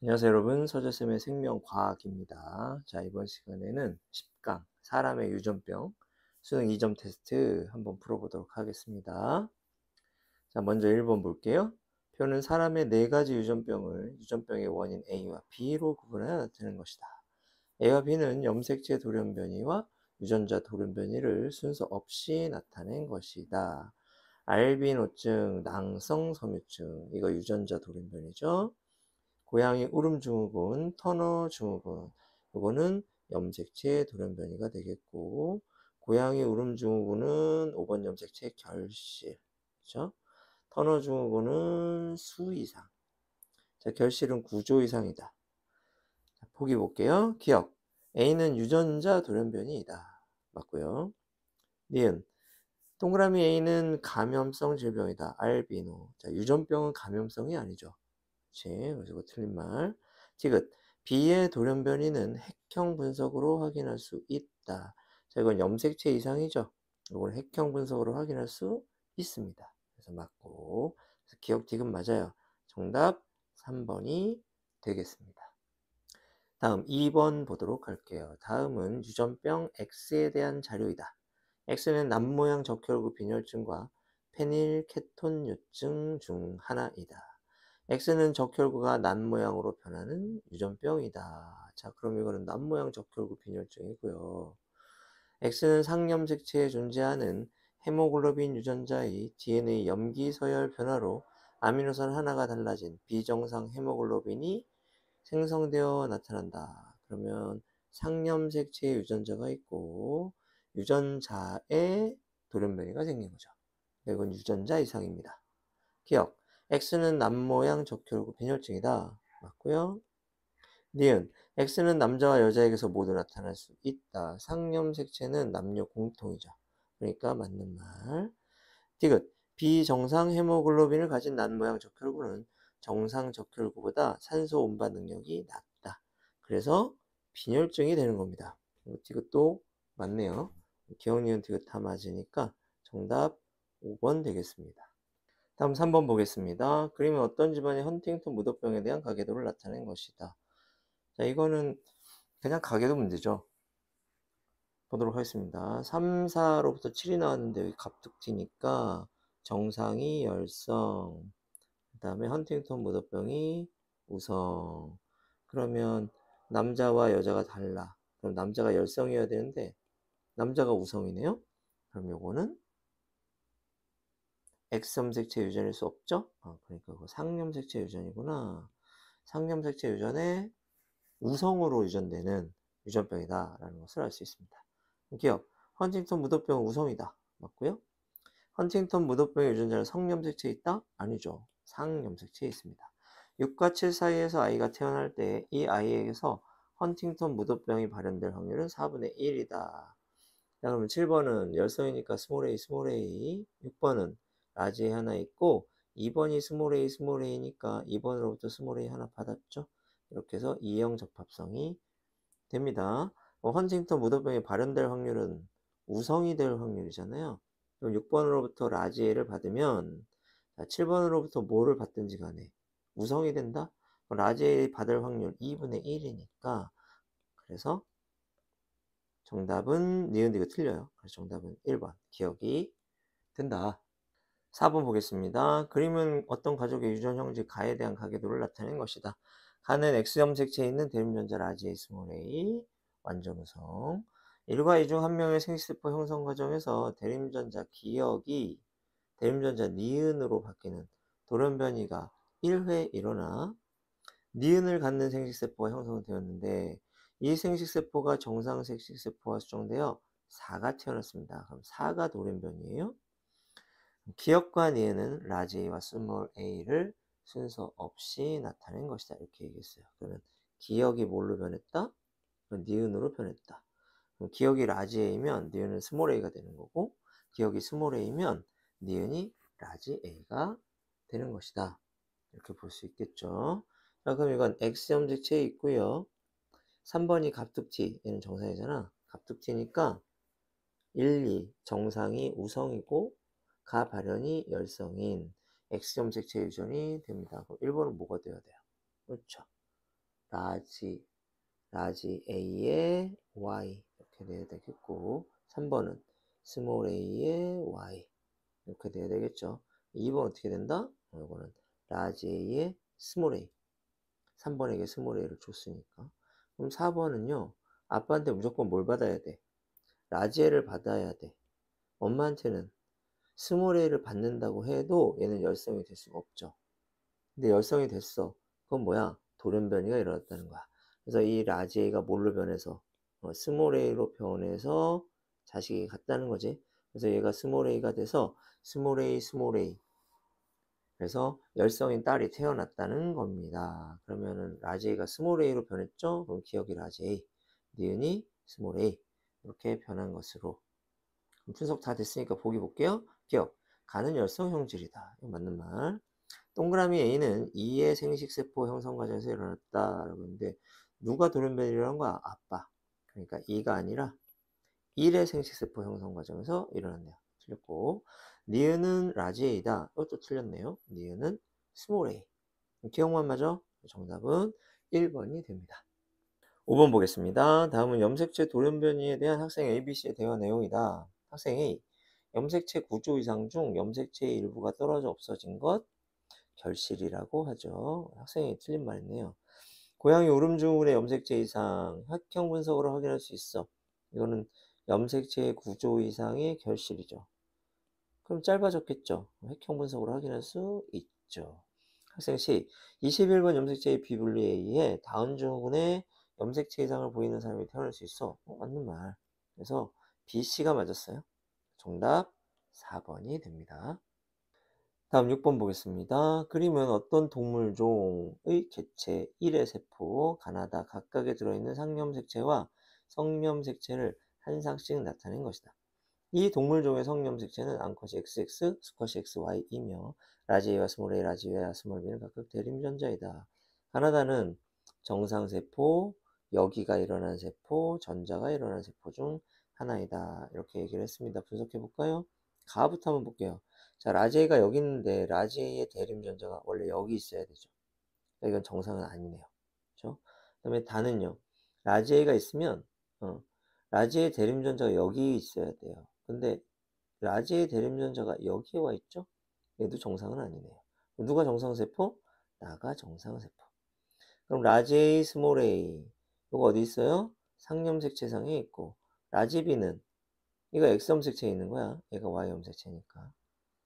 안녕하세요 여러분, 서재쌤의 생명과학입니다. 자, 이번 시간에는 10강 사람의 유전병 수능 2점 테스트 한번 풀어보도록 하겠습니다. 자, 먼저 1번 볼게요. 표는 사람의 4가지 유전병을 유전병의 원인 A와 B로 구분하여 나타낸 것이다. A와 B는 염색체 돌연변이와 유전자 돌연변이를 순서 없이 나타낸 것이다. 알비노증, 낭성 섬유증, 이거 유전자 돌연변이죠. 고양이 울음증후군, 터너 증후군, 이거는 염색체 돌연변이가 되겠고, 고양이 울음증후군은 5번 염색체 결실, 그죠? 터너 증후군은 수 이상, 자, 결실은 구조 이상이다. 자, 보기 볼게요. 기억, A는 유전자 돌연변이이다. 맞고요. 니은, 동그라미 A는 감염성 질병이다. 알비노. 자, 유전병은 감염성이 아니죠. 그치? 그래서 이거 틀린 말. 디귿. B의 돌연변이는 핵형 분석으로 확인할 수 있다. 자, 이건 염색체 이상이죠. 이걸 핵형 분석으로 확인할 수 있습니다. 그래서 맞고. 그래서 기억 디귿 맞아요. 정답 3번이 되겠습니다. 다음 2번 보도록 할게요. 다음은 유전병 X에 대한 자료이다. X는 남모양 적혈구 빈혈증과 페닐케톤유증 중 하나이다. X는 적혈구가 난모양으로 변하는 유전병이다. 자, 그럼 이거는 난모양 적혈구 빈혈증이고요. X는 상염색체에 존재하는 헤모글로빈 유전자의 DNA 염기 서열 변화로 아미노산 하나가 달라진 비정상 헤모글로빈이 생성되어 나타난다. 그러면 상염색체의 유전자가 있고 유전자의 돌연변이가 생긴 거죠. 이건 유전자 이상입니다. 기억. X는 남모양 적혈구 빈혈증이다. 맞고요. 니은. X는 남자와 여자에게서 모두 나타날 수 있다. 상염색체는 남녀 공통이죠. 그러니까 맞는 말. 디귿. 비정상 헤모글로빈을 가진 난모양 적혈구는 정상 적혈구보다 산소 운반 능력이 낮다. 그래서 빈혈증이 되는 겁니다. 디귿도 맞네요. 기억, 니은, 디귿 다 맞으니까 정답 5번 되겠습니다. 다음 3번 보겠습니다. 그림은 어떤 집안의 헌팅턴 무도병에 대한 가계도를 나타낸 것이다. 자, 이거는 그냥 가계도 문제죠. 보도록 하겠습니다. 3, 4로부터 7이 나왔는데 여기 갑툭튀니까 정상이 열성, 그 다음에 헌팅턴 무도병이 우성. 그러면 남자와 여자가 달라. 그럼 남자가 열성이어야 되는데 남자가 우성이네요. 그럼 요거는 X염색체 유전일 수 없죠? 그러니까 그 상염색체 유전이구나. 상염색체 유전에 우성으로 유전되는 유전병이다라는 것을 알 수 있습니다. 기억. 헌팅턴 무도병은 우성이다. 맞고요. 헌팅턴 무도병의 유전자는 성염색체에 있다? 아니죠. 상염색체에 있습니다. 6과 7 사이에서 아이가 태어날 때 이 아이에게서 헌팅턴 무도병이 발현될 확률은 4분의 1이다. 자, 그러면 7번은 열성이니까 스몰 a, 스몰 a. 6번은 라지 A 하나 있고 2번이 스몰 a, 스몰 a니까 2번으로부터 스몰 a 하나 받았죠. 이렇게 해서 이형 적합성이 됩니다. 헌팅턴 무도병이 발현될 확률은 우성이 될 확률이잖아요. 그럼 6번으로부터 라지 A를 받으면 7번으로부터 뭐를 받든지 간에 우성이 된다? 라지 A 받을 확률 2분의 1이니까 그래서 정답은 니은 디귿 틀려요. 그래서 정답은 1번 기억이 된다. 4번 보겠습니다. 그림은 어떤 가족의 유전 형질 가에 대한 가계도를 나타낸 것이다. 가는 X염색체에 있는 대림전자 라지 A 스몰 a 완전 우성. 일과 이 중 한 명의 생식세포 형성 과정에서 대림전자 기억이 대림전자 니은으로 바뀌는 돌연변이가 1회 일어나 니은을 갖는 생식세포가 형성되었는데 이 생식세포가 정상 생식세포와 수정되어 4가 태어났습니다. 그럼 4가 돌연변이에요. 기억과 니은은 라지 A와 스몰 a를 순서 없이 나타낸 것이다. 이렇게 얘기했어요. 그러면 기억이 뭘로 변했다? 니은으로 변했다. 그럼 기억이 라지 A면 니은은 스몰 a가 되는 거고 기억이 스몰 a면 니은이 라지 A가 되는 것이다. 이렇게 볼 수 있겠죠. 자, 그럼 이건 X염색체에 있고요. 3번이 갑툭튀, 얘는 정상이잖아. 갑툭튀니까 1, 2 정상이 우성이고 가 발현이 열성인 X염색체 유전이 됩니다. 그럼 1번은 뭐가 되어야 돼요? 그렇죠. 라지 A의 Y 이렇게 돼야 되겠고 3번은 스몰 A의 Y 이렇게 돼야 되겠죠. 2번 어떻게 된다? 이거는 라지 A의 스몰 A 3번에게 스몰 A를 줬으니까 그럼 4번은요 아빠한테 무조건 뭘 받아야 돼? 라지 A를 받아야 돼. 엄마한테는 스몰 A를 받는다고 해도 얘는 열성이 될 수가 없죠. 근데 열성이 됐어. 그건 뭐야? 돌연변이가 일어났다는 거야. 그래서 이 라지 A가 뭘로 변해서 스몰 A로 변해서 자식이 같다는 거지. 그래서 얘가 스몰 A가 돼서 스몰 A 그래서 열성인 딸이 태어났다는 겁니다. 그러면은 라지 A가 스몰 A로 변했죠? 그럼 기억이 라지 A, 니은이 스몰 A 이렇게 변한 것으로 분석 다 됐으니까 보기 볼게요. 기억, 가는 열성 형질이다. 이거 맞는 말. 동그라미 A는 2의 생식세포 형성 과정에서 일어났다라고 했는데 누가 돌연변이라는 거야? 아빠. 그러니까 2가 아니라 1의 생식세포 형성 과정에서 일어났네요. 틀렸고 니은은 라지 A다. 이것도 틀렸네요. 니은은 스몰 A. 기억만 맞아? 정답은 1번이 됩니다. 5번 보겠습니다. 다음은 염색체 돌연변이에 대한 학생 ABC의 대화 내용이다. 학생 A. 염색체 구조 이상 중 염색체의 일부가 떨어져 없어진 것 결실이라고 하죠. 학생이 틀린 말이네요. 고양이 울음주물의 염색체 이상 혈형 분석으로 확인할 수 있어. 이거는 염색체의 구조 이상의 결실이죠. 그럼 짧아졌겠죠. 혈형 분석으로 확인할 수 있죠. 학생 C. 21번 염색체의 비분리에 의해 다음 중군의 염색체 이상을 보이는 사람이 태어날 수 있어. 맞는 말. 그래서 B, C가 맞았어요. 정답 4번이 됩니다. 다음 6번 보겠습니다. 그림은 어떤 동물종의 개체 1의 세포, 가나다 각각에 들어있는 상염색체와 성염색체를 한 쌍씩 나타낸 것이다. 이 동물종의 성염색체는 암컷이 XX, 수컷이 XY이며 라지 A와 스몰 A, 라지 A와 스몰 B는 각각 대림전자이다. 가나다는 정상세포, 여기가 일어난 세포, 전자가 일어난 세포 중 하나이다. 이렇게 얘기를 했습니다. 분석해 볼까요? 가부터 한번 볼게요. 자, 라지 A가 여기 있는데 라지 A의 대림전자가 원래 여기 있어야 되죠. 그러니까 이건 정상은 아니네요. 그렇죠? 그다음에 다는요. 라지 A가 있으면 라지 A의 대림전자가 여기 있어야 돼요. 근데 라지의 대림전자가 여기에 와 있죠? 얘도 정상은 아니네요. 누가 정상세포? 나가 정상세포. 그럼 라지 A, 스몰 A 이거 어디 있어요? 상염색체상에 있고 라지 B는 이거 X염색체에 있는 거야. 얘가 Y염색체니까.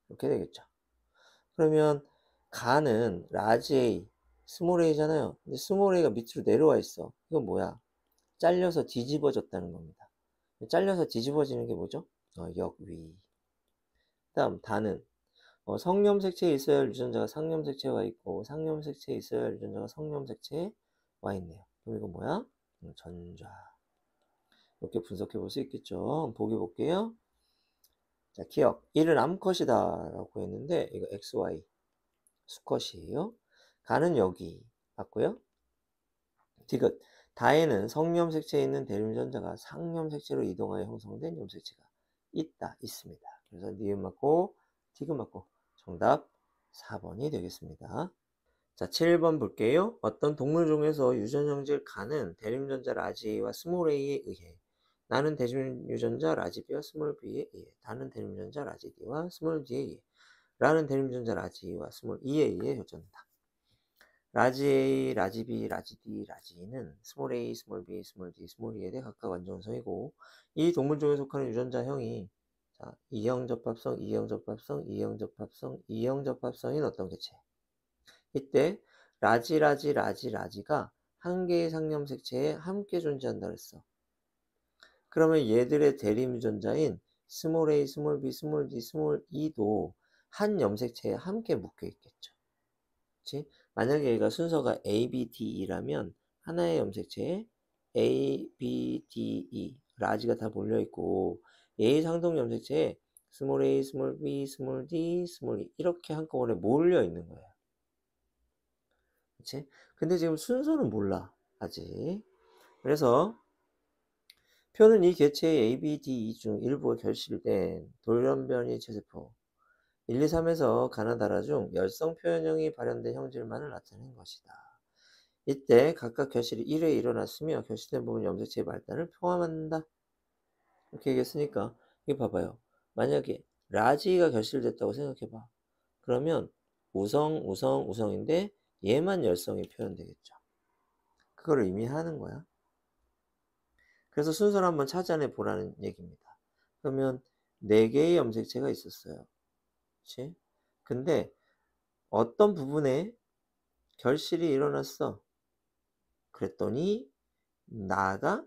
이렇게 되겠죠. 그러면 가는 라지 A, 스몰 A잖아요. 근데 스몰 A가 밑으로 내려와 있어. 이건 뭐야? 잘려서 뒤집어졌다는 겁니다. 잘려서 뒤집어지는 게 뭐죠? 역위. 다음 다는 성염색체에 있어야 할 유전자가 상염색체에 와 있고 상염색체에 있어야 할 유전자가 성염색체에 와 있네요. 그럼 이거 뭐야? 전좌. 이렇게 분석해 볼 수 있겠죠. 보기 볼게요. 자, 기억. 1은 암컷이다 라고 했는데 이거 XY 수컷이에요. 가는 여기 맞고요. 디귿. 다에는 성염색체에 있는 대림전자가 상염색체로 이동하여 형성된 염색체가 있습니다. 그래서 니은 맞고 디귿 맞고 정답 4번이 되겠습니다. 자, 7번 볼게요. 어떤 동물종에서 유전형질 가는 대림전자 라지 A와 스몰 A에 의해 나는 대림유전자 라지 B와 스몰 B에 의해 다는 대림유전자 라지 D와 스몰 D에 의해 라는 대림유전자 라지 E와 스몰 E에 의해 혀전다. 라지 A, 라지 B, 라지 D, 라지 E는 스몰 a, 스몰 b, 스몰 d, 스몰 e에 대해 각각 완전성이고 이 동물종에 속하는 유전자형이 자, 이형 접합성, 이형 접합성, 이형 접합성, 이형 접합성인 어떤 개체? 이때 라지가 한 개의 상염색체에 함께 존재한다 그랬어. 그러면 얘들의 대립 유전자인 스몰 a, 스몰 b, 스몰 d, 스몰 e도 한 염색체에 함께 묶여 있겠죠. 그치? 만약에 얘가 순서가 A, B, D, E라면 하나의 염색체에 A, B, D, E 라지가 다 몰려있고 A 상동 염색체에 스몰 a, 스몰 b, 스몰 d, 스몰 e 이렇게 한꺼번에 몰려있는 거예요. 그치? 근데 지금 순서는 몰라 아직. 그래서 표는 이 개체의 A, B, D, E 중 일부가 결실된 돌연변이 체세포 1, 2, 3에서 가나다라 중 열성 표현형이 발현된 형질만을 나타낸 것이다. 이때 각각 결실이 1회 일어났으며 결실된 부분 염색체의 말단을 포함한다. 이렇게 얘기했으니까 이거 봐봐요. 만약에 라지가 결실됐다고 생각해봐. 그러면 우성, 우성, 우성인데 얘만 열성이 표현되겠죠. 그걸 의미하는 거야. 그래서 순서를 한번 찾아내 보라는 얘기입니다. 그러면 4개의 염색체가 있었어요. 그치? 근데 어떤 부분에 결실이 일어났어. 그랬더니 나가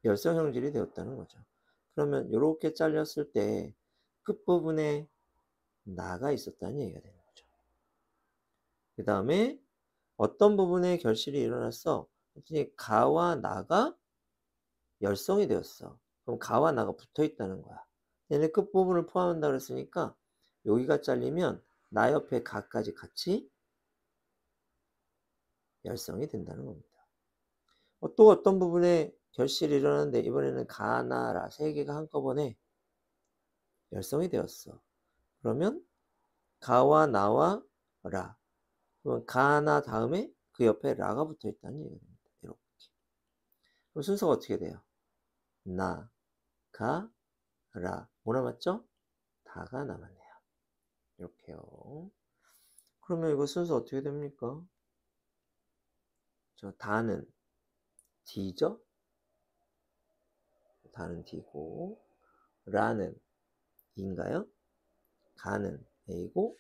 열성 형질이 되었다는 거죠. 그러면 이렇게 잘렸을 때 끝부분에 나가 있었다는 얘기가 되는 거죠. 그 다음에 어떤 부분에 결실이 일어났어? 그랬더니 가와 나가 열성이 되었어. 그럼 가와 나가 붙어 있다는 거야. 얘네 끝부분을 포함한다 그랬으니까 여기가 잘리면 나 옆에 가까지 같이 열성이 된다는 겁니다. 또 어떤 부분에 결실이 일어났는데 이번에는 가나라 3개가 한꺼번에 열성이 되었어. 그러면 가와 나와 라. 그러면 가나 다음에 그 옆에 라가 붙어 있다는 얘기입니다. 이렇게. 그럼 순서가 어떻게 돼요? 나, 가, 라. 뭐 남았죠? 다가 남았네요. 이렇게요. 그러면 이거 순서 어떻게 됩니까? 저 다는 D죠? 다는 D고 라는 E인가요? 가는 A고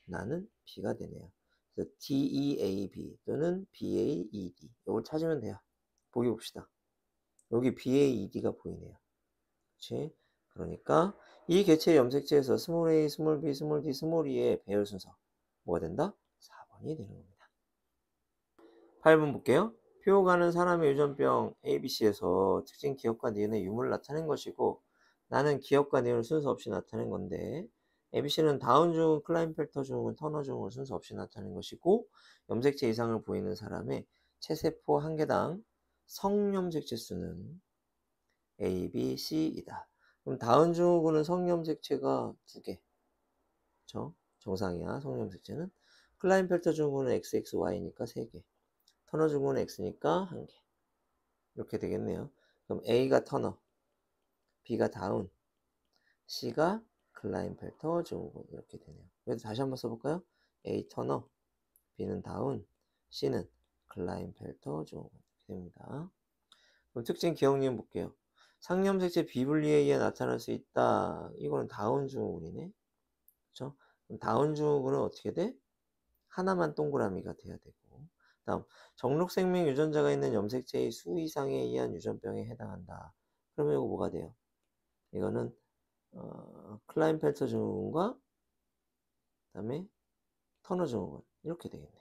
나는 B가 되네요. 그래서 DEAB 또는 BAED 이걸 찾으면 돼요. 보기 봅시다. 여기 BAED가 보이네요. 그치? 그러니까 이 개체의 염색체에서 스몰 a, 스몰 b, 스몰 d, 스몰 e의 배열 순서 뭐가 된다? 4번이 되는 겁니다. 8번 볼게요. 표가는 사람의 유전병 ABC에서 특징 기억과 니은의 유무를 나타낸 것이고 나는 기억과 니은을 순서 없이 나타낸 건데 ABC는 다운 증후군, 클라인펠터 증후군, 터너 증후군을 순서 없이 나타낸 것이고 염색체 이상을 보이는 사람의 체세포 한 개당 성염색체 수는 A, B, C이다. 그럼 다운 증후군은 성염색체가 2개. 그쵸? 정상이야. 성염색체는. 클라인펠터 증후군은 XXY니까 3개. 터너 증후군은 X니까 1개. 이렇게 되겠네요. 그럼 A가 터너, B가 다운, C가 클라인펠터 증후군 이렇게 되네요. 그래서 다시 한번 써볼까요? A 터너, B는 다운, C는 클라인펠터 증후군 이렇게 됩니다. 그럼 특징 기억리은 볼게요. 상염색체 비분리에 의해 나타날 수 있다. 이거는 다운 증후군이네. 그렇죠? 그럼 다운 증후군은 어떻게 돼? 하나만 동그라미가 돼야 되고. 다음 정록생명 유전자가 있는 염색체의 수 이상에 의한 유전병에 해당한다. 그러면 이거 뭐가 돼요? 이거는 클라인펠터 증후군과 그다음에 터너 증후군 이렇게 되겠네.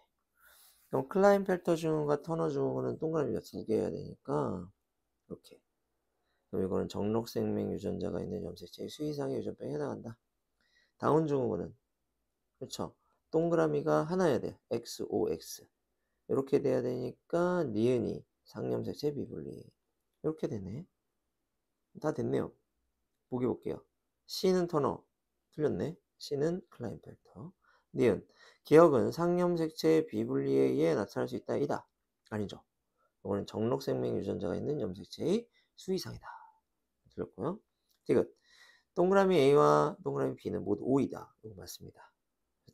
그럼 클라인펠터 증후군과 터너 증후군은 동그라미가 2개여야 되니까 이렇게. 그럼 이거는 정록생명 유전자가 있는 염색체의 수 이상의 유전병에 해당한다. 다운 증후군은 그렇죠. 동그라미가 하나여야 돼요. XOX 이렇게 돼야 되니까 니은이 상염색체 비분리 이렇게 되네. 다 됐네요. 보기 볼게요. C는 터너 틀렸네. C는 클라인펠터. 니은 기억은 상염색체 비분리에 의해 나타날 수 있다. 이다. 아니죠. 이거는 정록생명 유전자가 있는 염색체의 수 이상이다. 틀렸고요. 디귿 동그라미 A와 동그라미 B는 모두 O이다. 이거 맞습니다.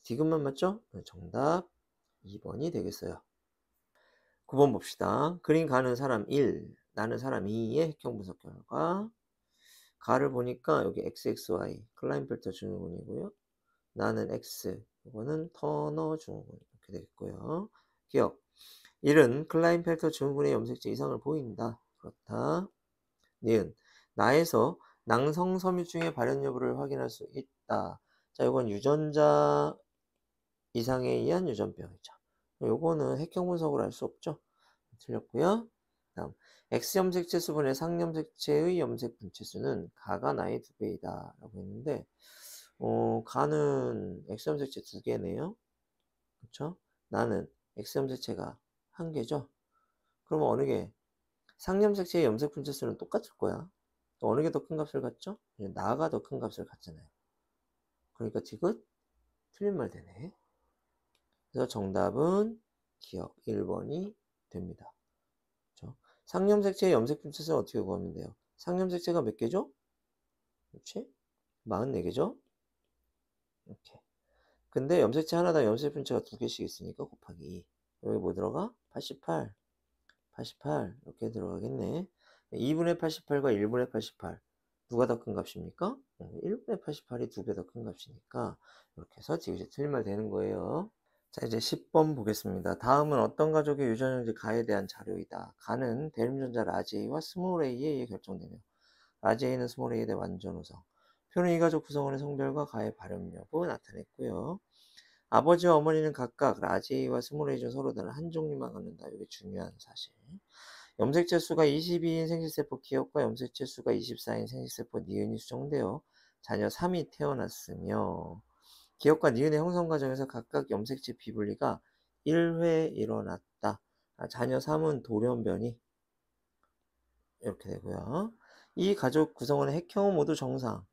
디귿만 맞죠? 정답 2번이 되겠어요. 9번 봅시다. 그림 가는 사람 1, 나는 사람 2의 핵형 분석 결과. 가를 보니까 여기 XXY, 클라인펠터 증후군이고요. 나는 X, 이거는 터너 증후군 이렇게 되겠고요. 기억. 1은 클라인펠터 증후군의 염색체 이상을 보인다. 그렇다. 니은. 나에서 낭성 섬유증의 발현 여부를 확인할 수 있다. 자, 이건 유전자 이상에 의한 유전병이죠. 요거는 핵형 분석을 할 수 없죠. 틀렸고요. 다음 X염색체 수분의 상염색체의 염색 분체수는 가가 나의 2배이다 라고 했는데 가는 X염색체 2개네요. 그렇죠? 나는 X염색체가 1개죠. 그러면 어느 게 상염색체의 염색 분체수는 똑같을 거야. 어느 게 더 큰 값을 갖죠? 나가 더 큰 값을 갖잖아요. 그러니까 디귿 틀린 말 되네. 그래서 정답은 기억 1번이 됩니다. 그렇죠? 상염색체의 염색분체수는 어떻게 구하면 돼요? 상염색체가 몇 개죠? 그렇지? 44개죠? 이렇게. 근데 염색체 하나당 염색분체가 2개씩 있으니까 곱하기 2. 여기 뭐 들어가? 88. 88 이렇게 들어가겠네. 2분의 88과 1분의 88 누가 더 큰 값입니까? 1분의 88이 2배 더 큰 값이니까 이렇게 해서 지그시 틀린 말 되는 거예요. 자, 이제 10번 보겠습니다. 다음은 어떤 가족의 유전형제 가에 대한 자료이다. 가는 대림전자 라지 A와 스몰 A에 의해 결정되며 라지 A는 스몰 A에 대해 완전 우성. 표는 이 가족 구성원의 성별과 가의 발현 여부 나타냈고요. 아버지와 어머니는 각각 라지 A와 스몰 A 중 서로 다른 한 종류만 갖는다. 이게 중요한 사실. 염색체 수가 22인 생식세포 기억과 염색체 수가 24인 생식세포 니은이 수정되어 자녀 3이 태어났으며 기억과 니은의 형성 과정에서 각각 염색체 비분리가 1회 일어났다. 자녀 3은 돌연변이 이렇게 되고요. 이 가족 구성원의 핵형은 모두 정상.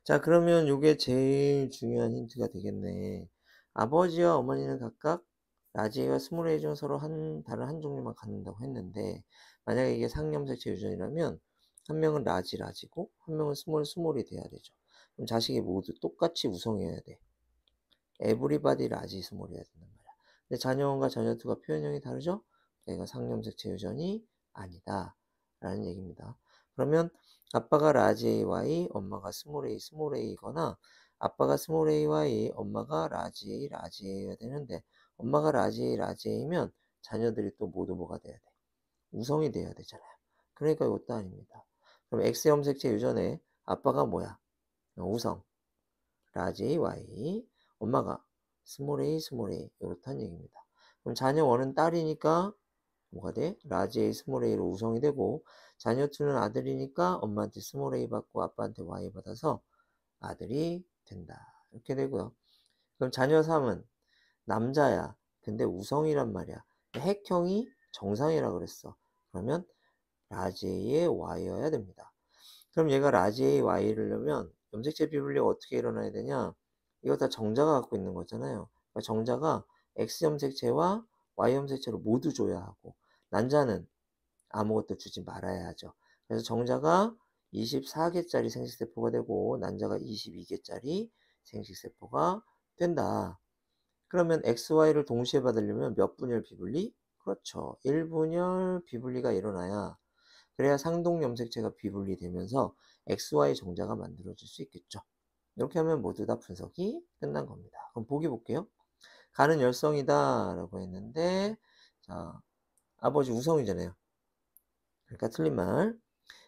자, 그러면 이게 제일 중요한 힌트가 되겠네. 아버지와 어머니는 각각 라지 A와 스몰 A 중 서로 다른 한 종류만 갖는다고 했는데 만약에 이게 상염색체 유전이라면 한 명은 라지고 한 명은 스몰이 돼야 되죠. 그럼 자식이 모두 똑같이 우성이어야 돼. 에브리바디 라지 스몰이어야 된단 말이야. 근데 자녀1과 자녀2가 표현형이 다르죠? 그러니까 상염색체 유전이 아니다 라는 얘기입니다. 그러면 아빠가 라지 AY, 엄마가 스몰 A이거나 아빠가 스몰 AY, 엄마가 라지 A여야 되는데 엄마가 라지 A면 자녀들이 또 모두 뭐가 돼야 돼? 우성이 돼야 되잖아요. 그러니까 이것도 아닙니다. 그럼 X 염색체 유전에 아빠가 뭐야? 우성, 라지 Y, 엄마가 스몰 A 이렇다는 얘기입니다. 그럼 자녀 1은 딸이니까 뭐가 돼? 라지 A, 스몰 A로 우성이 되고 자녀 2는 아들이니까 엄마한테 스몰 A 받고 아빠한테 Y 받아서 아들이 된다. 이렇게 되고요. 그럼 자녀 3은 남자야. 근데 우성이란 말이야. 핵형이 정상이라 그랬어. 그러면 라지 A의 Y여야 됩니다. 그럼 얘가 라지 A, Y를 넣으면 염색체 비분리가 어떻게 일어나야 되냐? 이거 다 정자가 갖고 있는 거잖아요. 그러니까 정자가 X 염색체와 Y 염색체를 모두 줘야 하고 난자는 아무것도 주지 말아야 하죠. 그래서 정자가 24개짜리 생식세포가 되고 난자가 22개짜리 생식세포가 된다. 그러면 XY를 동시에 받으려면 몇 분열 비분리? 그렇죠. 1분열 비분리가 일어나야 그래야 상동 염색체가 비분리되면서 XY 정자가 만들어질 수 있겠죠. 이렇게 하면 모두 다 분석이 끝난 겁니다. 그럼 보기 볼게요. 가는 열성이다 라고 했는데 자, 아버지 우성이잖아요. 그러니까 틀린 말.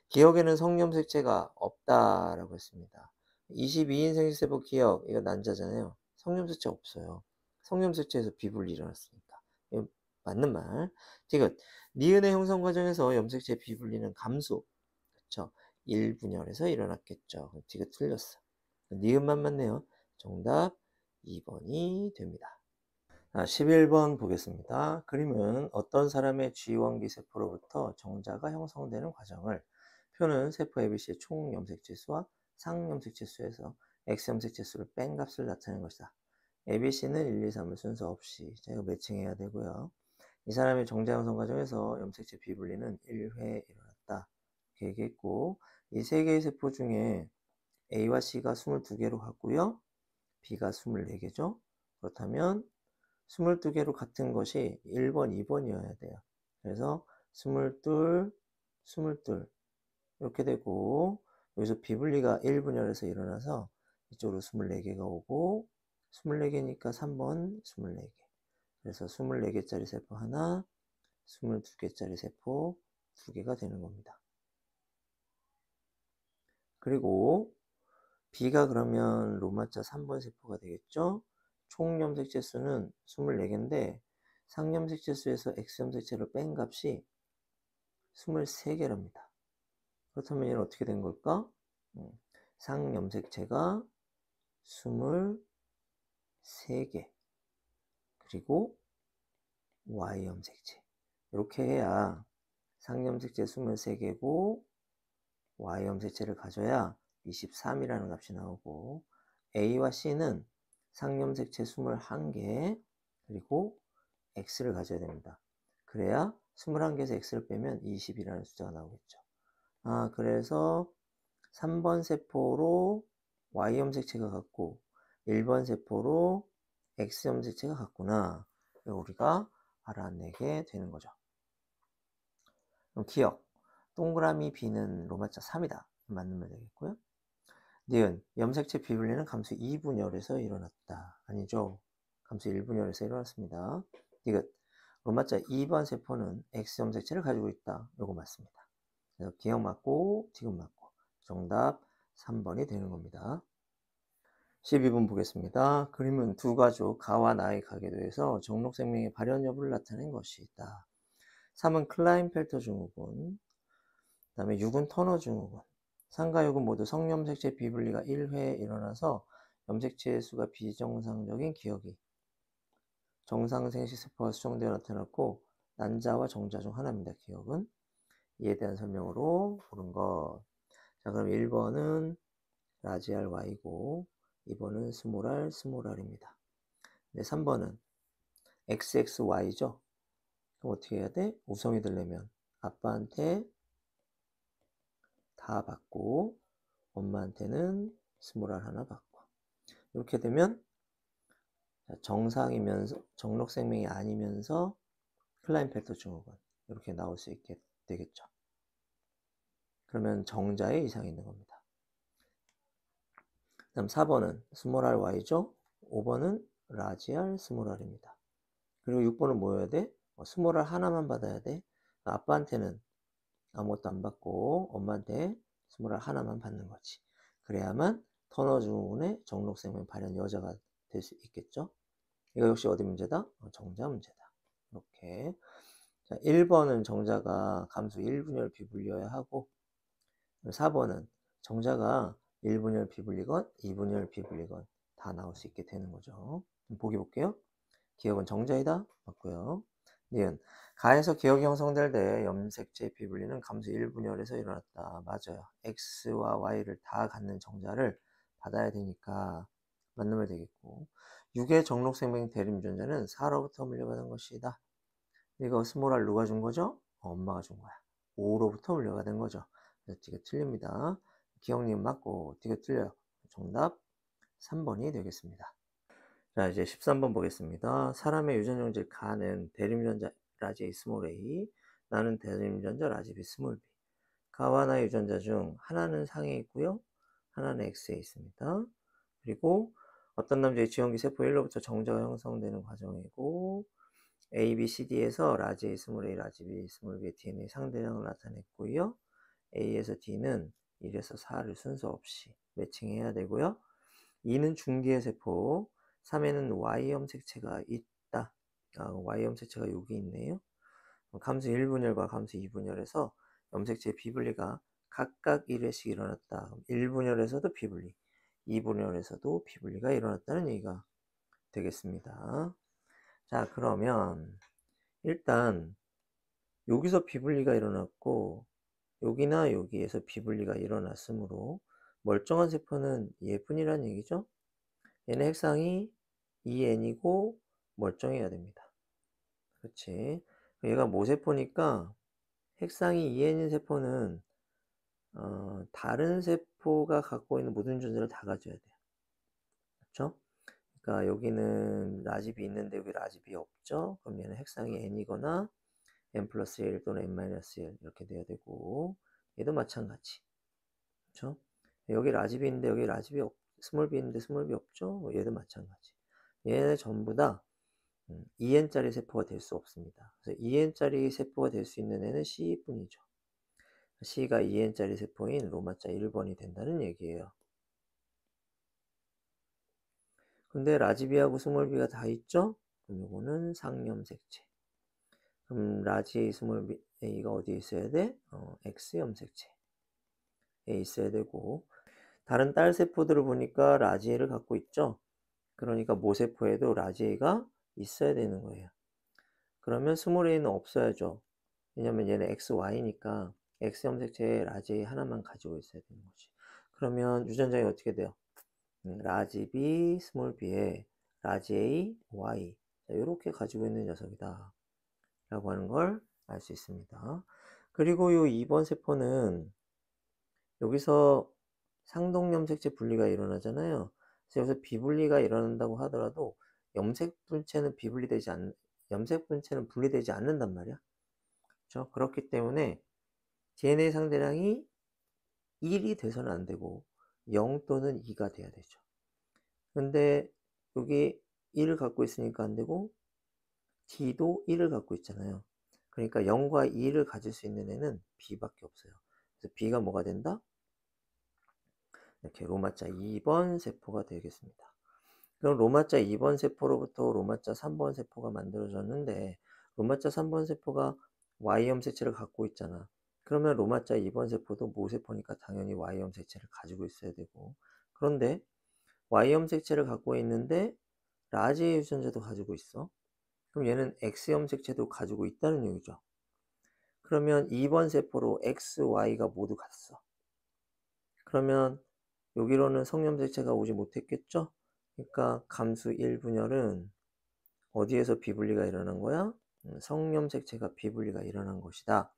기억에는 성염색체가 없다라고 했습니다. 22인 생식세포 기억, 이거 난자잖아요. 성염색체 없어요. 성염색체에서 비분리 일어났으니까. 이거 맞는 말. 디귿. 니은의 형성 과정에서 염색체 비분리는 감소. 그쵸? 1분열에서 일어났겠죠. 디귿 틀렸어. 니은만 맞네요. 정답 2번이 됩니다. 11번 보겠습니다. 그림은 어떤 사람의 G원기 세포로부터 정자가 형성되는 과정을 표는 세포 ABC의 총 염색체 수와 상염색체 수에서 X 염색체 수를 뺀 값을 나타내는 것이다. ABC는 1, 2, 3을 순서 없이 제가 매칭해야 되고요. 이 사람의 정자 형성 과정에서 염색체 비분리는 1회 일어났다. 이렇게 얘기했고 이 세 개의 세포 중에 A와 C가 22개로 같고요. B가 24개죠. 그렇다면 22개로 같은 것이 1번, 2번이어야 돼요. 그래서 22, 22 이렇게 되고 여기서 비분리가 1분열에서 일어나서 이쪽으로 24개가 오고 24개니까 3번 24개. 그래서 24개짜리 세포 하나, 22개짜리 세포 2개가 되는 겁니다. 그리고 B가 그러면 로마자 3번 세포가 되겠죠? 총 염색체 수는 24개인데 상염색체 수에서 X염색체를 뺀 값이 23개랍니다. 그렇다면 얘는 어떻게 된 걸까? 상염색체가 23개 그리고 Y염색체 이렇게 해야 상염색체 23개고 Y염색체를 가져야 23이라는 값이 나오고 A와 C는 상염색체 21개 그리고 x를 가져야 됩니다. 그래야 21개에서 x를 빼면 20이라는 숫자가 나오겠죠. 그래서 3번 세포로 y 염색체가 같고 1번 세포로 x 염색체가 같구나. 이거 우리가 알아내게 되는 거죠. 그럼 기억. 동그라미 b는 로마자 3이다. 맞으면 되겠고요. 니은 염색체 비분리는 감수 2분열에서 일어났다. 아니죠. 감수 1분열에서 일어났습니다. 디귿 로마자 2번 세포는 X 염색체를 가지고 있다. 요거 맞습니다. 그래서 기억 맞고 디귿 맞고 정답 3번이 되는 겁니다. 12번 보겠습니다. 그림은 두 가족 가와 나의 가계도에서 정록생명의 발현 여부를 나타낸 것이다. 3은 클라인펠터 증후군, 그 다음에 6은 터너 증후군. 상과 6은 모두 성염색체 비분리가 1회에 일어나서 염색체의 수가 비정상적인 기억이 정상생식 세포가 수정되어 나타났고 난자와 정자 중 하나입니다. 기억은. 이에 대한 설명으로 고른 것. 자, 그럼 1번은 라지알 Y고 2번은 스몰 R입니다. 네, 3번은 XXY죠. 그럼 어떻게 해야 돼? 우성이 되려면 아빠한테 다 받고 엄마한테는 스몰 R 하나 받고 이렇게 되면 정상이면서 정록생명이 아니면서 클라인펠터 증후군 이렇게 나올 수 있게 되겠죠. 그러면 정자에 이상이 있는 겁니다. 다음 4번은 스몰 r y죠. 5번은 라지 r 스몰 r입니다. 그리고 6번은 뭐여야 돼? 스몰 r 하나만 받아야 돼. 아빠한테는 아무것도 안 받고 엄마한테 스몰 r 하나만 받는 거지. 그래야만 터너 증후군의 정록생명 발현 여자가 될 수 있겠죠. 이거 역시 어디 문제다? 정자 문제다. 이렇게. 자, 1번은 정자가 감수 1분열 비분리여야 하고 4번은 정자가 1분열 비분리건 2분열 비분리건 다 나올 수 있게 되는 거죠. 보기 볼게요. 기억은 정자이다. 맞고요. 니은 가에서 기억이 형성될 때 염색체 비분리는 감수 1분열에서 일어났다. 맞아요. X와 Y를 다 갖는 정자를 받아야 되니까 맞으면 되겠고 6의 정록생명 대림전자는 4로부터 물려받은 것이다. 이거 스몰 r 누가 준 거죠? 엄마가 준 거야. 5로부터 물려받은 거죠. 그래서 뒤가 틀립니다. 기억님 맞고 뒤가 틀려요. 정답 3번이 되겠습니다. 자, 이제 13번 보겠습니다. 사람의 유전형질 가는 대림전자 라지 A 스몰 a, 나는 대림전자 라지 B 스몰 b. 가와 나의 유전자 중 하나는 상에 있고요. 하나는 X에 있습니다. 그리고 어떤 남자의 지원기 세포 1로부터 정자가 형성되는 과정이고 A, B, C, D에서 라지 A, 스몰 a, 라지 B, 스몰 b의 DNA 상대량을 나타냈고요. A에서 D는 1에서 4를 순서 없이 매칭해야 되고요. 2는 중기의 세포, 3에는 Y 염색체가 있다. Y 염색체가 여기 있네요. 감수 1분열과 감수 2분열에서 염색체 비분리가 각각 1회씩 일어났다. 1분열에서도 비분리, 2분열에서도 비분리가 일어났다는 얘기가 되겠습니다. 자, 그러면 일단 여기서 비분리가 일어났고 여기나 여기에서 비분리가 일어났으므로 멀쩡한 세포는 얘뿐이란 얘기죠. 얘는 핵상이 2n이고 멀쩡해야 됩니다. 그렇지. 얘가 모세포니까 핵상이 2n인 세포는 다른 세포가 갖고 있는 모든 존재를 다 가져야 돼요. 그렇죠? 그러니까 여기는 라집이 있는데 여기 라집이 없죠? 그럼 얘는 핵상이 n이거나 n 플러스 1 또는 n-1 이렇게 돼야 되고 얘도 마찬가지. 그렇죠? 여기 라집이 있는데 여기 라집이 스몰 b 있는데 스몰 b 없죠? 얘도 마찬가지. 얘네 전부 다 2n짜리 세포가 될 수 없습니다. 그래서 2n짜리 세포가 될 수 있는 애는 C뿐이죠. C가 2n짜리 세포인 로마자 1번이 된다는 얘기예요. 근데 라지비하고 스몰비가 다 있죠? 그럼 이거는 상염색체. 그럼 라지 스몰 A가 어디에 있어야 돼? X 염색체에 있어야 되고 다른 딸 세포들을 보니까 라지 A를 갖고 있죠? 그러니까 모세포에도 라지 A가 있어야 되는 거예요. 그러면 스몰 A는 없어야죠. 왜냐면 얘는 XY니까 X 염색체에 라지 A 하나만 가지고 있어야 되는 거지. 그러면 유전자가 어떻게 돼요? 라지 B, 스몰 b에 라지 A, Y. 요렇게 가지고 있는 녀석이다 라고 하는 걸 알 수 있습니다. 그리고 요 2번 세포는 여기서 상동염색체 분리가 일어나잖아요. 그래서 여기서 비분리가 일어난다고 하더라도 염색 분체는 염색 분체는 분리되지 않는단 말이야. 그렇죠? 그렇기 때문에 DNA 상대량이 1이 돼서는 안 되고 0 또는 2가 돼야 되죠. 근데 여기 1을 갖고 있으니까 안 되고 D도 1을 갖고 있잖아요. 그러니까 0과 2를 가질 수 있는 애는 B밖에 없어요. 그래서 B가 뭐가 된다? 이렇게 로마자 2번 세포가 되겠습니다. 그럼 로마자 2번 세포로부터 로마자 3번 세포가 만들어졌는데 로마자 3번 세포가 Y 염색체를 갖고 있잖아. 그러면 로마자 2번 세포도 모세포니까 당연히 Y 염색체를 가지고 있어야 되고, 그런데 Y 염색체를 갖고 있는데 라지 유전자도 가지고 있어. 그럼 얘는 X 염색체도 가지고 있다는 얘기죠. 그러면 2번 세포로 X, Y가 모두 같어. 그러면 여기로는 성염색체가 오지 못했겠죠? 그러니까 감수 1분열은 어디에서 비분리가 일어난 거야? 성염색체가 비분리가 일어난 것이다.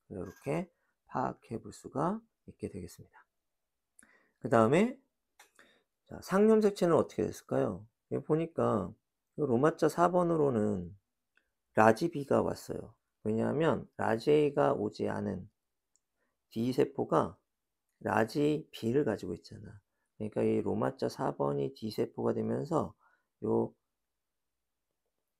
이렇게 파악해 볼 수가 있게 되겠습니다. 그 다음에 상염색체는 어떻게 됐을까요? 여기 보니까 로마자 4번으로는 라지 B가 왔어요. 왜냐하면 라지 A가 오지 않은 D세포가 라지 B를 가지고 있잖아. 그러니까 이 로마자 4번이 D세포가 되면서 요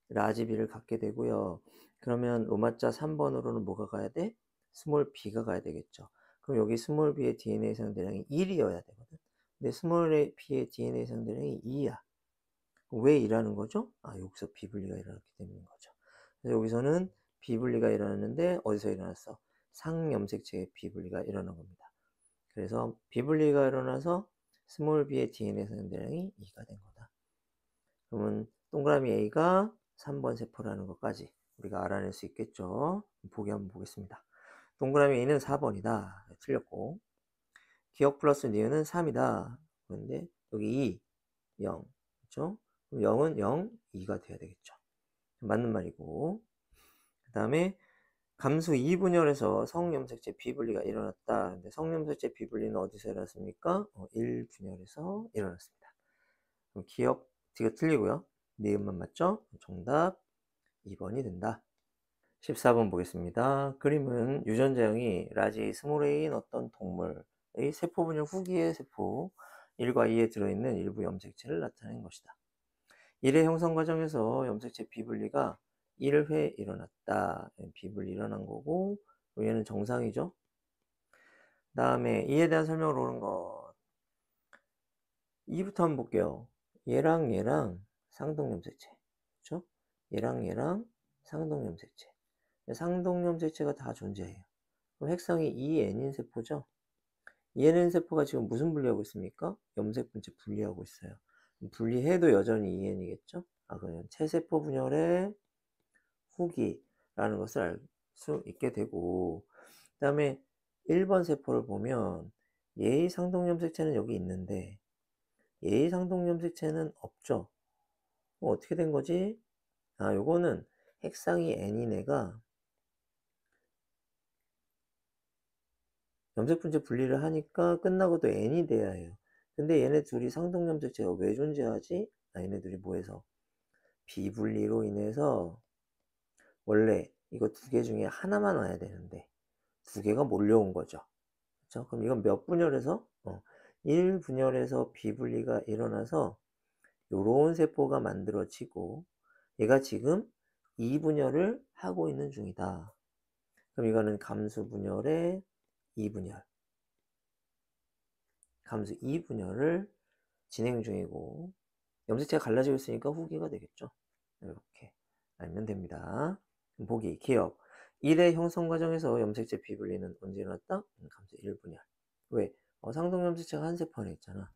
라지 B를 갖게 되고요. 그러면 로마자 3번으로는 뭐가 가야 돼? 스몰 b가 가야 되겠죠. 그럼 여기 스몰 b의 DNA 상대량이 1이어야 되거든. 근데 스몰 b의 DNA 상대량이 2야. 왜 2라는 거죠? 여기서 비분리가 일어났기 때문인 거죠. 그래서 여기서는 비분리가 일어났는데 어디서 일어났어? 상염색체의 비분리가 일어난 겁니다. 그래서 비분리가 일어나서 스몰 b의 DNA 상대량이 2가 된 거다. 그러면 동그라미 A가 3번 세포라는 것까지 우리가 알아낼 수 있겠죠. 보기 한번 보겠습니다. 동그라미 A는 4번이다. 틀렸고, 기억 플러스 니은은 3이다. 그런데 여기 2, 0. 그렇죠? 그럼 0은 0, 2가 돼야 되겠죠. 맞는 말이고, 그 다음에 감수 2분열에서 성염색체 비분리가 일어났다. 근데 성염색체 비분리는 어디서 일어났습니까? 1분열에서 일어났습니다. 그럼 기억, 뒤가 틀리고요. 니은만 맞죠? 정답 2번이 된다. 14번 보겠습니다. 그림은 유전자형이 라지 스몰A인 어떤 동물의 세포 분열 후기의 세포 1과 2에 들어있는 일부 염색체를 나타낸 것이다. 1의 형성 과정에서 염색체 비분리가 1회 일어났다. 비분리 일어난 거고, 얘는 정상이죠. 그 다음에 이에 대한 설명을 오는 것. 2부터 한번 볼게요. 얘랑 상동염색체. 그렇죠? 얘랑 상동염색체. 상동염색체가 다 존재해요. 그럼 핵성이 EN인 세포죠. EN인 세포가 지금 무슨 분리하고 있습니까? 염색 분체 분리하고 있어요. 분리해도 여전히 EN이겠죠? 그러면 체세포 분열의 후기라는 것을 알 수 있게 되고, 그 다음에 1번 세포를 보면 예의 상동염색체는 여기 있는데 예의 상동염색체는 없죠. 어떻게 된 거지? 요거는 핵상이 N인 애가 염색분체 분리를 하니까 끝나고도 N이 돼야 해요. 근데 얘네 둘이 상동염색체가 왜 존재하지? 얘네들이 뭐해서? 비분리로 인해서 원래 이거 두 개 중에 하나만 와야 되는데 두 개가 몰려온 거죠. 그렇죠? 그럼 이건 몇 분열에서? 1분열에서 비분리가 일어나서 요런 세포가 만들어지고 얘가 지금 2분열을 하고 있는 중이다. 그럼 이거는 감수 분열의 2분열. 감수 2분열을 진행 중이고 염색체가 갈라지고 있으니까 후기가 되겠죠. 이렇게 알면 됩니다. 보기, 기억. 1의 형성 과정에서 염색체 비분리는 언제 일어났다? 감수 1분열. 왜? 상동 염색체가 한 세포 안에 있잖아.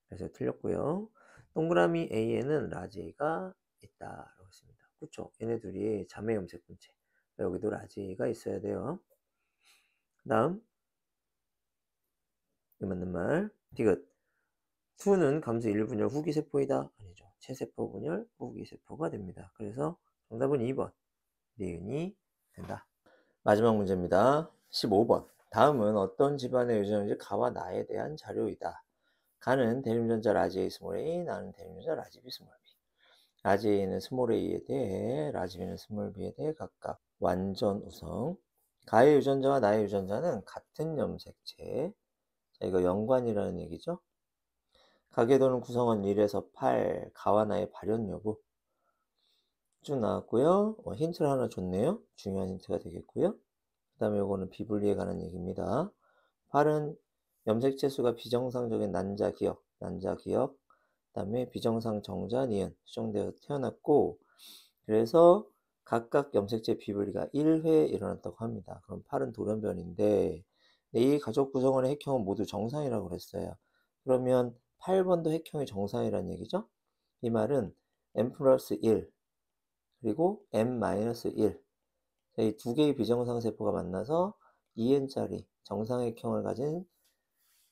그래서 틀렸고요. 동그라미 A에는 라지 A가 있다라고 했습니다. 그쵸? 얘네 둘이 자매 염색 분체. 여기도 라지 A가 있어야 돼요. 그 다음 이 맞는 말. 디귿. 2는 감수 1분열 후기 세포이다. 아니죠. 체세포 분열 무기세포가 됩니다. 그래서 정답은 2번 니은이 된다. 마지막 문제입니다. 15번. 다음은 어떤 집안의 유전인지 가와 나에 대한 자료이다. 가는 대림전자 라지 A 스몰 a, 나는 대림전자 라지 B 스몰 b. 라지 A는 스몰 a에 대해, 라지 B는 스몰 b에 대해 각각 완전 우성. 가의 유전자와 나의 유전자는 같은 염색체. 자, 이거 연관이라는 얘기죠. 가게 도는 구성원 1에서 8, 가와 나의 발현 여부. 쭉 나왔고요. 힌트를 하나 줬네요. 중요한 힌트가 되겠고요. 그 다음에 이거는 비분리에 관한 얘기입니다. 8은 염색체 수가 비정상적인 난자 기억, 그 다음에 비정상 정자 니은 수정되어 태어났고, 그래서 각각 염색체 비분리가 1회 일어났다고 합니다. 그럼 8은 돌연변인데, 이 가족 구성원의 핵형은 모두 정상이라고 그랬어요. 그러면 8번도 핵형이 정상이라는 얘기죠. 이 말은 n 플러스 1 그리고 n 마이너스 1, 이 두 개의 비정상 세포가 만나서 2n짜리 정상핵형을 가진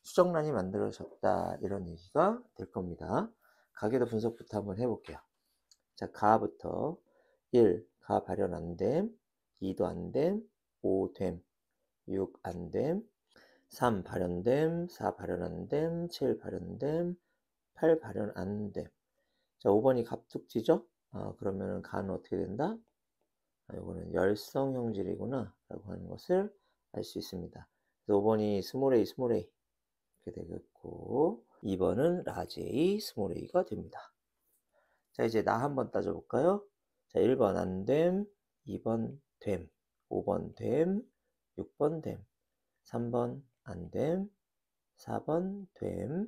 수정란이 만들어졌다, 이런 얘기가 될 겁니다. 가계도 분석부터 한번 해볼게요. 자, 가부터 1, 가 발현 안됨, 2도 안됨, 5 됨, 6 안됨, 3 발현됨, 4 발현 안됨, 7 발현됨, 8 발현 안됨. 자, 5번이 갑툭튀죠? 그러면은 가는 어떻게 된다? 이거는 열성 형질이구나 라고 하는 것을 알 수 있습니다. 그래서 5번이 스몰 a 스몰 a 이렇게 되겠고, 2번은 라지 a 스몰 a가 됩니다. 자, 이제 나 한번 따져볼까요? 자, 1번 안됨, 2번 됨, 5번 됨, 6번 됨, 3번 안됨, 4번 됨,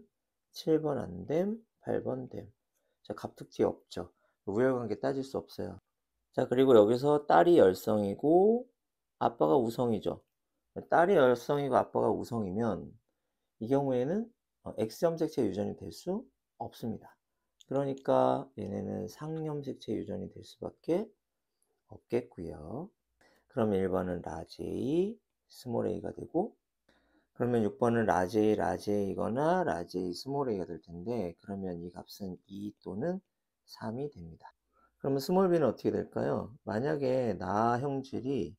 7번 안됨, 8번 됨. 자, 갑툭튀 없죠. 우열관계 따질 수 없어요. 자, 그리고 여기서 딸이 열성이고 아빠가 우성이죠. 딸이 열성이고 아빠가 우성이면 이 경우에는 X염색체 유전이 될 수 없습니다. 그러니까 얘네는 상염색체 유전이 될 수밖에 없겠고요. 그러면 1번은 라지 A, 스몰 a가 되고, 그러면 6번은 라지 A, 라지 A이거나 라지 A, 스몰 a가 될 텐데, 그러면 이 값은 2 또는 3이 됩니다. 그러면 스몰 b는 어떻게 될까요? 만약에 나 형질이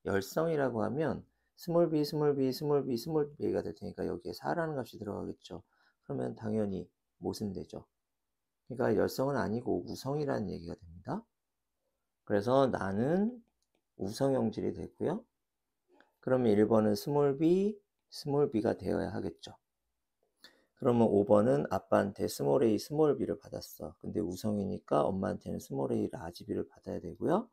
열성이라고 하면 스몰 b, 스몰 b, 스몰 b, 스몰 b가 될 테니까 여기에 4라는 값이 들어가겠죠. 그러면 당연히 모순되죠. 그러니까 열성은 아니고 우성이라는 얘기가 됩니다. 그래서 나는 우성 형질이 되고요. 그러면 1번은 스몰 b, 스몰 b가 되어야 하겠죠. 그러면 5번은 아빠한테 스몰 a, 스몰 b를 받았어. 근데 우성이니까 엄마한테는 스몰 a, 라지 b를 받아야 되고요.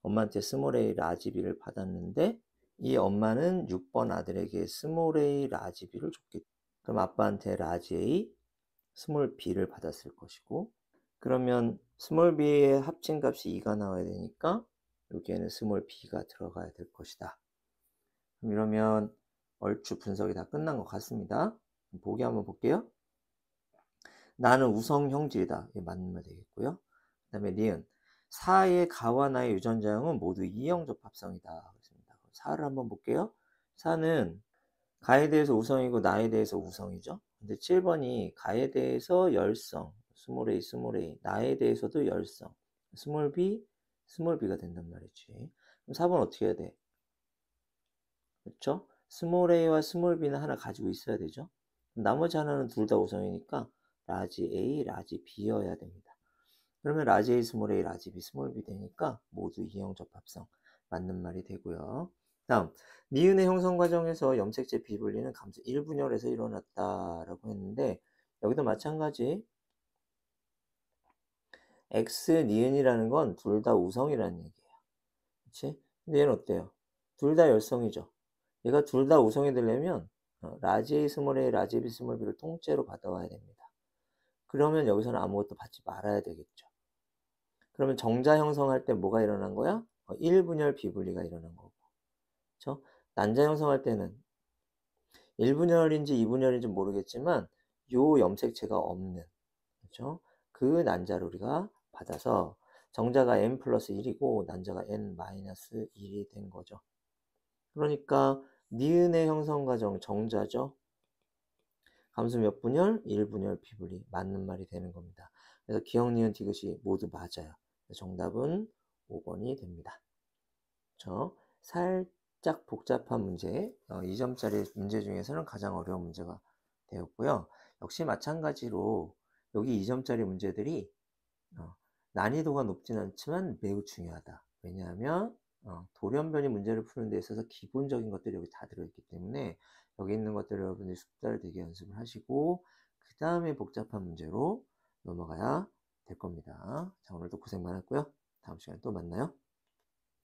엄마한테 스몰 a, 라지 b를 받았는데 이 엄마는 6번 아들에게 스몰 a, 라지 b를 줬겠죠. 그럼 아빠한테 라지 a, 스몰 b를 받았을 것이고, 그러면 스몰 b의 합친 값이 2가 나와야 되니까 여기에는 스몰 b가 들어가야 될 것이다. 그럼 이러면 얼추 분석이 다 끝난 것 같습니다. 보기 한번 볼게요. 나는 우성 형질이다. 이게 맞는 말 되겠고요. 그 다음에 니은 4의 가와 나의 유전자형은 모두 이형 접합성이다. 그렇습니다. 4를 한번 볼게요. 4는 가에 대해서 우성이고 나에 대해서 우성이죠. 근데 7번이 가에 대해서 열성, 스몰 a, 스몰 a, 나에 대해서도 열성, 스몰 b, 스몰 b가 된단 말이지. 그럼 4번 어떻게 해야 돼? 그렇죠? 스몰 a와 스몰 b는 하나 가지고 있어야 되죠. 나머지 하나는 둘 다 우성이니까 라지 A, 라지 B여야 됩니다. 그러면 라지 A, 스몰 a, 라지 B, 스몰 b 되니까 모두 이형 접합성 맞는 말이 되고요. 다음, 니은의 형성 과정에서 염색체 비분리는 감소 1분열에서 일어났다라고 했는데, 여기도 마찬가지 X 니은이라는 건 둘 다 우성이라는 얘기예요. 그치? 근데 얘는 어때요? 둘 다 열성이죠. 얘가 둘 다 우성이 되려면 라지 A, 스몰 a, 라지 B, 스몰 b를 통째로 받아와야 됩니다. 그러면 여기서는 아무것도 받지 말아야 되겠죠. 그러면 정자 형성할 때 뭐가 일어난 거야? 1분열 비분리가 일어난 거고. 그렇죠? 난자 형성할 때는 1분열인지 2분열인지 모르겠지만 요 염색체가 없는, 그렇죠? 그 난자를 우리가 받아서 정자가 n 플러스 1이고 난자가 n 마이너스 1이 된 거죠. 그러니까 니은의 형성 과정 정자죠. 감수 몇 분열? 1분열 비분리 맞는 말이 되는 겁니다. 그래서 기억, 니은, 디귿이 모두 맞아요. 정답은 5번이 됩니다. 살짝 복잡한 문제, 2점짜리 문제 중에서는 가장 어려운 문제가 되었고요. 역시 마찬가지로 여기 2점짜리 문제들이 난이도가 높진 않지만 매우 중요하다. 왜냐하면 돌연변이 문제를 푸는 데 있어서 기본적인 것들이 여기 다 들어있기 때문에 여기 있는 것들을 여러분들이 숙달을 되게 연습을 하시고 그 다음에 복잡한 문제로 넘어가야 될 겁니다. 자, 오늘도 고생 많았고요. 다음 시간에 또 만나요.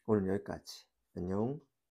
오늘 여기까지. 안녕.